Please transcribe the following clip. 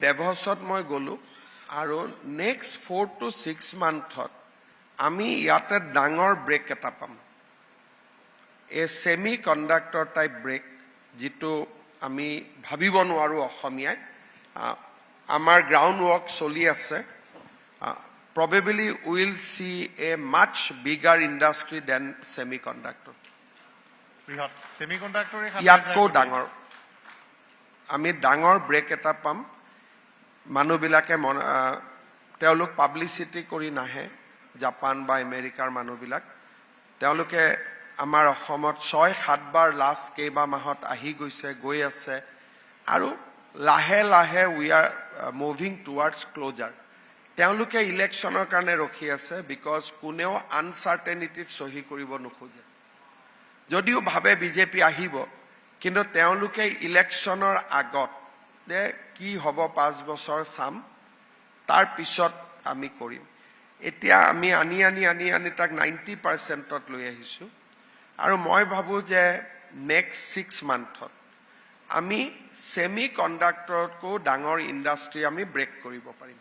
ডেভছত মই গ'লো আৰু নেক্সট 4 to 6 মান্থত আমি ইয়াতে ডাঙৰ ব্ৰেক এটা পাম এ সেমি কণ্ডাক্টৰ টাইপ ব্ৰেক যেটো আমি ভাবিব নোৱাৰো অসমীয়াই আমাৰ গ্ৰাউণ্ড ৱৰ্ক চলি আছে probably we will see a much bigger industry than semiconductor semiconductor ইয়াতকৈ ডাঙৰ আমি ডাঙৰ ব্ৰেক এটা পাম মানুহবিলাকে তেওঁলোক পাব্লিচিটি কৰি নাহে জাপান বা আমেৰিকাৰ মানুহবিলাক তেওঁলোকে আমাৰ অসমত 6-7 বাৰ লাষ্ট কেইবা মাহত আহি গৈছে গৈ আছে আৰু লাহে লাহে we are moving towards closure তেওঁলোকে ইলেকশ্যনৰ কাৰণে ৰখি আছে বিকজ কোনেও আনসাৰ্টেনিটিত সহি কৰিব নোখোজে যদিও ভাবে বিজেপি আহিব কিন্তু তেওঁলোকে ইলেকশ্যনৰ আগত দে কি হ'ব 5 বছৰ চাম তাৰ পিছত আমি কৰিম এতিয়া আমি আনি তাক 90%ত লৈ আহিছো আৰু মই ভাবো যে নেক্সট 6 মান্থত আমি সেমি কণ্ডাক্টৰতকৈ ডাঙৰ ইণ্ডাষ্ট্ৰি আমি ব্ৰেক কৰিব পাৰিম